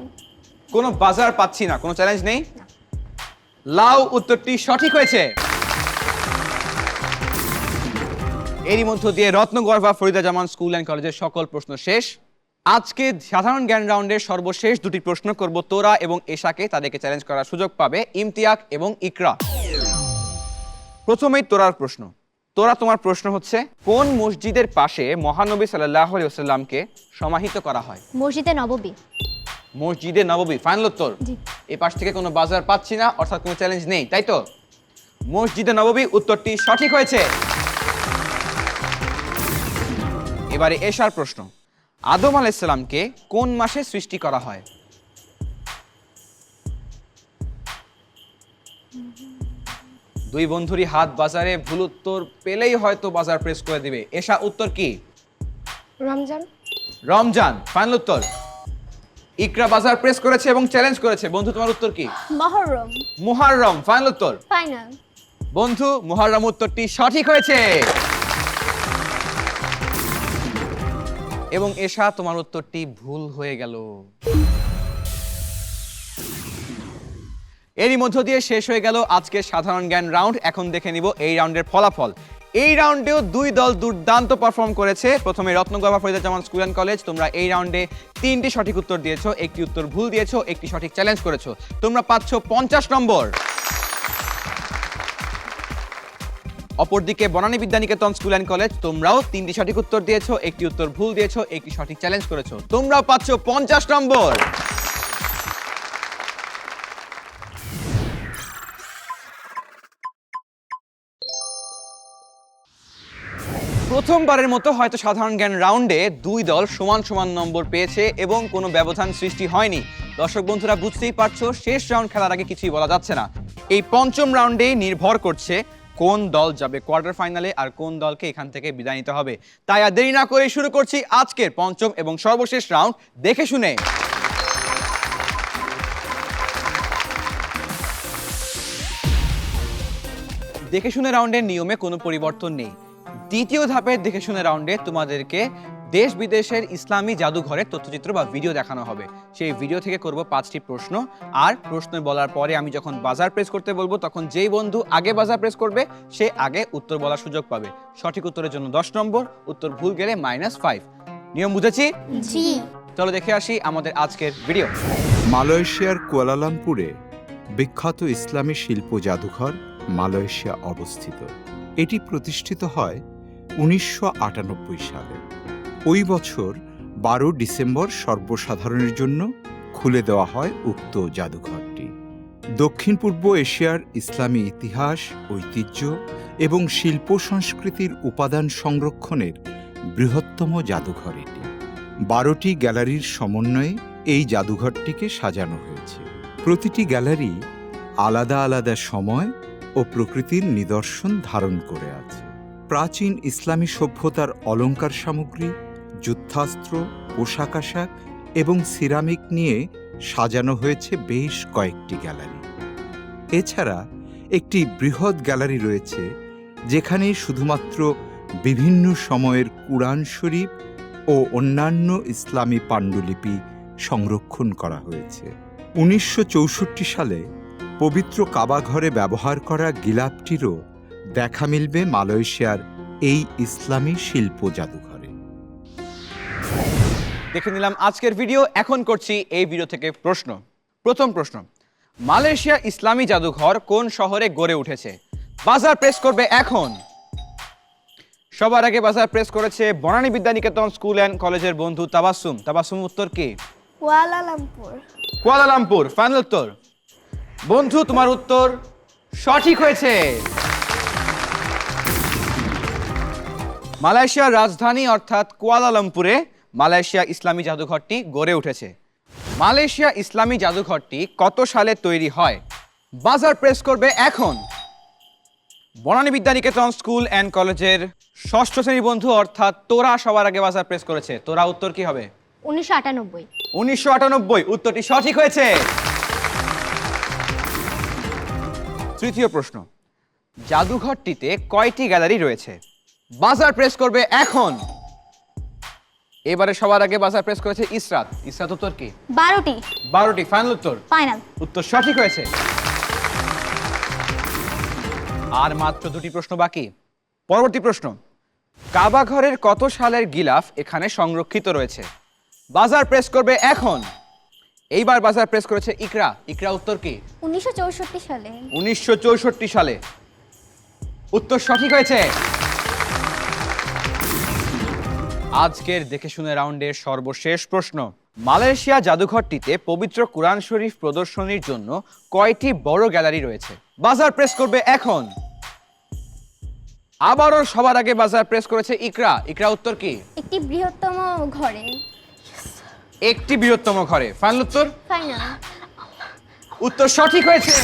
কোনো বাজার পাচ্ছি না, কোনো চ্যালেঞ্জ নেই। লাউ উত্তরটি সঠিক হয়েছে। এরই মধ্য দিয়ে রত্নগর্ভা ফরিদা জামান স্কুল অ্যান্ড কলেজের সকল প্রশ্ন শেষ। আজকে সাধারণ জ্ঞান রাউন্ডের সর্বশেষ দুটি প্রশ্ন করব তোরা এবং এশাকে, তাদেরকে চ্যালেঞ্জ করার সুযোগ পাবে ইমতিয়াক এবং ইকরা। প্রথমেই তোরার প্রশ্ন। তোরা, তোমার প্রশ্ন হচ্ছে, কোন মসজিদের পাশে মহানবী সাল্লাল্লাহু আলাইহি ওয়াসাল্লামকে সমাহিত করা হয়? মসজিদে নববী। মসজিদে নববী ফাইনাল উত্তর। জি। এই পাশ থেকে কোনো বাজার পাচ্ছি না, অর্থাৎ কোনো চ্যালেঞ্জ নেই, তাই তো? মসজিদে নববী উত্তরটি সঠিক হয়েছে। এবারে এশার প্রশ্ন, আদম আলাইহিস সালামকে কোন মাসে সৃষ্টি করা হয়? দুই বন্ধুরই হাত বাজারে, ভুল উত্তর পেলেই হয়তো বাজার প্রেস করে দিবে। এশা, উত্তর কি? রমজান। রমজান ফাইনাল উত্তর। ইকরা বাজার প্রেস করেছে এবং চ্যালেঞ্জ করেছে। বন্ধু, তোমার উত্তর কি? মুহররম। মুহররম ফাইনাল উত্তর। ফাইনাল। বন্ধু, মুহররম উত্তরটি সঠিক হয়েছে। এবং এশা, তোমার উত্তরটি ভুল হয়ে গেল। এরই মধ্য দিয়ে শেষ হয়ে গেল আজকের সাধারণ জ্ঞান রাউন্ড। এখন দেখে নিব এই রাউন্ডের ফলাফল। এই রাউন্ডেও দুই দল দুর্দান্ত পারফর্ম করেছে। প্রথমে রত্নগর্ভা ফরিদা জামান স্কুল অ্যান্ড কলেজ, তোমরা এই রাউন্ডে 3টি সঠিক উত্তর দিয়েছো, একটি উত্তর ভুল দিয়েছো, একটি সঠিক চ্যালেঞ্জ করেছো। তোমরা পাচ্ছ 50 নম্বর। অপরদিকে Banani Vidyaniketan school and college, তোমরাও 3টি সঠিক উত্তর দিয়েছো, একটি উত্তর ভুল দিয়েছো, একটি সঠিক চ্যালেঞ্জ করেছো। তোমরাও পাচ্ছ 50 নম্বর। প্রথমবারের মতো হয়তো সাধারণ জ্ঞান রাউন্ডে দুই দল সমান সমান নম্বর পেয়েছে এবং কোনো ব্যবধান সৃষ্টি হয়নি। দর্শক বন্ধুরা বুঝতেই পারছো, শেষ রাউন্ড খেলার আগে কিছুই বলা যাচ্ছে না। এই পঞ্চম রাউন্ডে নির্ভর করছে কোন দল যাবে কোয়ার্টার ফাইনালে আর কোন দলকে এখান থেকে বিদায় নিতে হবে। তাই আর দেরি না করে শুরু করছি আজকের পঞ্চম এবং সর্বশেষ রাউন্ড, দেখে শুনে। দেখে শুনে রাউন্ডের নিয়মে কোনো পরিবর্তন নেই। দ্বিতীয় ধাপের দেখে শুনে রাউন্ডে তোমাদেরকে দেশ বিদেশের ইসলামী জাদুঘরের তথ্যচিত্র বা ভিডিও দেখানো হবে। সেই ভিডিও থেকে করব 5টি প্রশ্ন, আর প্রশ্ন বলার পরে আমি যখন বাজার প্রেস করতে বলবো তখন যেই বন্ধু আগে বাজার প্রেস করবে সে আগে উত্তর বলার সুযোগ পাবে। সঠিক উত্তরের জন্য 10 নম্বর, উত্তর ভুল গেলে -5। নিয়ম বুঝেছি? জি। চলো দেখে আসি আমাদের আজকের ভিডিও। মালয়েশিয়ার কুয়ালালামপুরে বিখ্যাত ইসলামী শিল্প জাদুঘর মালয়েশিয়া অবস্থিত। এটি প্রতিষ্ঠিত হয় 1998 সালে। ওই বছর 12 ডিসেম্বর সর্বসাধারণের জন্য খুলে দেওয়া হয় উক্ত জাদুঘরটি। দক্ষিণ পূর্ব এশিয়ার ইসলামী ইতিহাস, ঐতিহ্য এবং শিল্প সংস্কৃতির উপাদান সংরক্ষণের বৃহত্তম জাদুঘর এটি। 12টি গ্যালারির সমন্বয়ে এই জাদুঘরটিকে সাজানো হয়েছে। প্রতিটি গ্যালারি আলাদা আলাদা সময় ও প্রকৃতির নিদর্শন ধারণ করে আছে। প্রাচীন ইসলামী সভ্যতার অলংকার সামগ্রী, যুদ্ধাস্ত্র, পোশাক আশাক এবং সিরামিক নিয়ে সাজানো হয়েছে বেশ কয়েকটি গ্যালারি। এছাড়া একটি বৃহৎ গ্যালারি রয়েছে যেখানে শুধুমাত্র বিভিন্ন সময়ের কুরআন শরীফ ও অন্যান্য ইসলামী পাণ্ডুলিপি সংরক্ষণ করা হয়েছে। 1964 সালে পবিত্র কাবা ঘরে ব্যবহার করা গিলাফটিরও দেখা মিলবে মালয়েশিয়ার এই ইসলামী শিল্প জাদুঘরে। দেখে নিলাম আজকের ভিডিও, এখন করছি এই ভিডিও থেকে প্রশ্ন। প্রথম প্রশ্ন, মালয়েশিয়া ইসলামী জাদুঘর কোন শহরে গড়ে উঠেছে? বাজার প্রেস করবে এখন। সবার আগে বাজার প্রেস করেছে বনানী বিদ্যানিকেতন স্কুল অ্যান্ড কলেজের বন্ধু তাবাসসুম। তাবাসসুম, উত্তর কি? কুয়ালালামপুর। কুয়ালালামপুর ফাইনাল উত্তর। বন্ধু, তোমার উত্তর সঠিক হয়েছে। মালয়েশিয়ার রাজধানী অর্থাৎ কুয়ালালামপুরে মালয়েশিয়া ইসলামী জাদুঘরটি গড়ে উঠেছে। মালয়েশিয়া ইসলামী জাদুঘরটি কত সালে তৈরি হয়? বাজার প্রেস করবে এখন। বনানী বিদ্যানিকেতন স্কুল অ্যান্ড কলেজের 6ষ্ঠ শ্রেণী বন্ধু অর্থাৎ তোরা সবার আগে বাজার প্রেস করেছে। তোরা, উত্তর কি হবে? 1998। 1998, উত্তরটি সঠিক হয়েছে। তৃতীয় প্রশ্ন, জাদুঘরটিতে কয়টি গ্যালারি রয়েছে? বাজার প্রেস করবে এখন। এবারে সবার আগে বাজার প্রেস করেছে ইসরাত। ইসরাত, উত্তর কি? 12টি। 12টি ফাইনাল উত্তর। ফাইনাল উত্তর সঠিক হয়েছে। আর মাত্র 2টি প্রশ্ন বাকি। পরবর্তী প্রশ্ন, কাবা ঘরের কত সালের গিলাফ এখানে সংরক্ষিত রয়েছে? বাজার প্রেস করবে এখন। এইবার বাজার প্রেস করেছে ইকরা। ইকরা, উত্তর কি? 1964 সালে। 1964 সালে, উত্তর সঠিক হয়েছে। আজকের দেখে শুনে রাউন্ডের সর্বশেষ প্রশ্ন, মালয়েশিয়া জাদুঘরটিতে পবিত্র কুরআন শরীফ প্রদর্শনীর জন্য কয়টি বড় গ্যালারি রয়েছে? বাজার প্রেস করবে এখন। আবারও সবার আগে বাজার প্রেস করেছে ইকরা। ইকরা, উত্তর কি? একটি বৃহত্তম ঘরে। একটি বৃহত্তম ঘরে ফাইনাল উত্তর। ফাইনাল উত্তর সঠিক হয়েছে।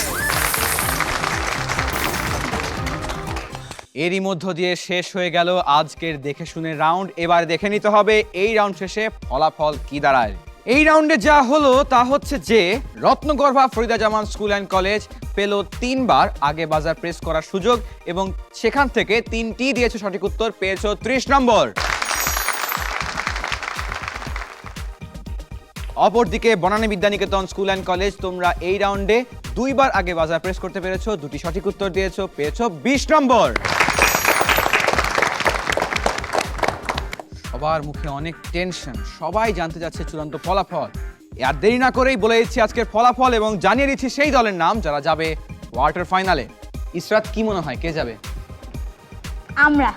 এরই মধ্য দিয়ে শেষ হয়ে গেল আজকের দেখে শুনে রাউন্ড। এবার দেখে নিতে হবে এই রাউন্ড শেষে ফলাফল কি দাঁড়ায়। এই রাউন্ডে যা হলো তা হচ্ছে যে রত্নগর্ভা ফরিদা জামান স্কুল অ্যান্ড কলেজ পেল 3বার আগে বাজার প্রেস করার সুযোগ এবং সেখান থেকে 3টি দিয়েছে সঠিক উত্তর, পেয়েছো 30 নম্বর। অপরদিকে Banani Vidyaniketan school and college, তোমরা এই রাউন্ডে 2বার আগে বাজার প্রেস করতে পেরেছো, 2টি সঠিক উত্তর দিয়েছো, পেয়েছো 20 নম্বর। সবার মুখে অনেক টেনশন, সবাই জানতে যাচ্ছে চূড়ান্ত ফলাফল। আর দেরি না করেই বলে দিচ্ছি আজকের ফলাফল এবং জানিয়ে দিচ্ছি সেই দলের নাম যারা যাবে কোয়ার্টার ফাইনালে। ইসরাত, কি মনে হয় কে যাবে? আমরা।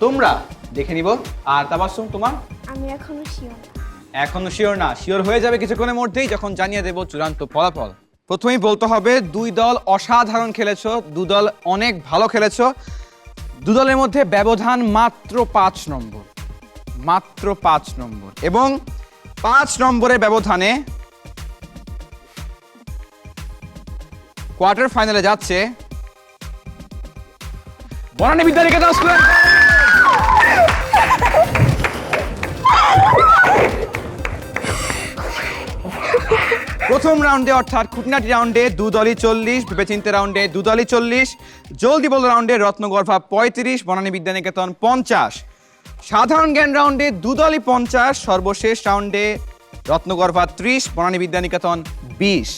তোমরা? দেখে নিব। আর তাবাসসুম, তোমার? আমি এখনো শিওর। এখনো শিওর না? শিওর হয়ে যাবে কিছুক্ষণের মধ্যেই যখন জানিয়ে দেব চূড়ান্ত ফলাফল। প্রথমেই বলতে হবে 2 দল অসাধারণ খেলেছো, 2 দল অনেক ভালো খেলেছো। দু দলের মধ্যে ব্যবধান মাত্র 5 নম্বর, মাত্র 5 নম্বর, এবং 5 নম্বরের ব্যবধানে কোয়ার্টার ফাইনালে যাচ্ছে বনানী বিদ্যানিকেতন স্কুল। প্রথম রাউন্ডে অর্থাৎ খুঁটিনাটি রাউন্ডে দু দলই 40, ভেবেচিন্তে রাউন্ডে দু দলই 40, জলদি বল রাউন্ডে রত্নগর্ভা 35, বনানী বিদ্যানিকেতন 50, সাধারণ জ্ঞান রাউন্ডে দু দলই 50, সর্বশেষ রাউন্ডে রত্নগর্ভা 30, বনানী বিদ্যানিকেতন 20।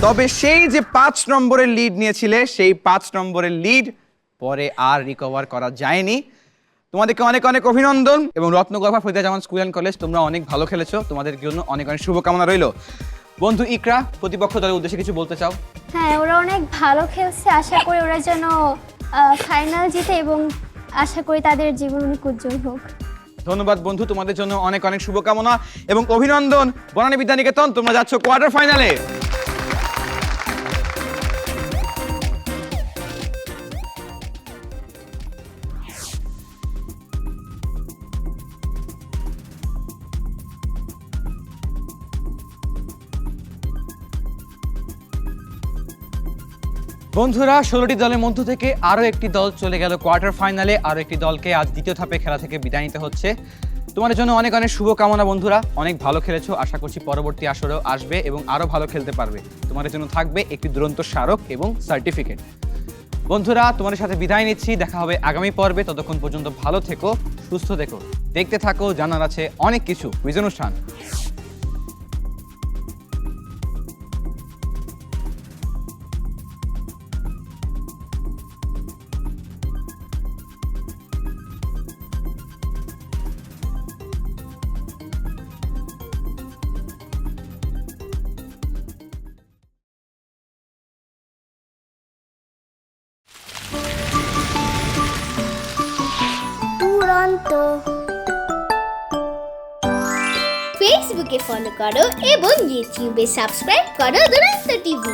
তবে সেই যে 5 নম্বরের লিড নিয়েছিলে, সেই 5 নম্বরের লিড পরে আর রিকভার করা যায়নি। তোমাদেরকে অনেক অনেক অভিনন্দন, এবং রত্নগর্ভা ফরিদা জামান স্কুল অ্যান্ড কলেজ তোমরা অনেক ভালো খেলেছো, তোমাদের জন্য অনেক অনেক শুভকামনা রইল। বন্ধু ইকরা, প্রতিপক্ষ দলের উদ্দেশ্যে কিছু বলতে চাও? হ্যাঁ, ওরা অনেক ভালো খেলছে, আশা করি ওরা যেন ফাইনাল জিতে এবং আশা করি তাদের জীবন অনেক উজ্জ্বল হোক। ধন্যবাদ বন্ধু, তোমাদের জন্য অনেক অনেক শুভকামনা এবং অভিনন্দন। বনানী বিদ্যানিকেতন তোমরা যাচ্ছ কোয়ার্টার ফাইনালে। বন্ধুরা, 16টি দলের মধ্য থেকে আরও একটি দল চলে গেল কোয়ার্টার ফাইনালে, আরও একটি দলকে আজ দ্বিতীয় ধাপে খেলা থেকে বিদায় নিতে হচ্ছে। তোমাদের জন্য অনেক অনেক শুভকামনা বন্ধুরা, অনেক ভালো খেলেছো, আশা করছি পরবর্তী আসরেও আসবে এবং আরও ভালো খেলতে পারবে। তোমাদের জন্য থাকবে একটি দুরন্ত স্মারক এবং সার্টিফিকেট। বন্ধুরা, তোমাদের সাথে বিদায় নিচ্ছি, দেখা হবে আগামী পর্বে। ততক্ষণ পর্যন্ত ভালো থেকো, সুস্থ থেকো, দেখতে থাকো, জানার আছে অনেক কিছু কুইজ অনুষ্ঠান। ফেসবুকে ফলো করো এবং ইউটিউবে সাবস্ক্রাইব করো দুরন্ত টিভি।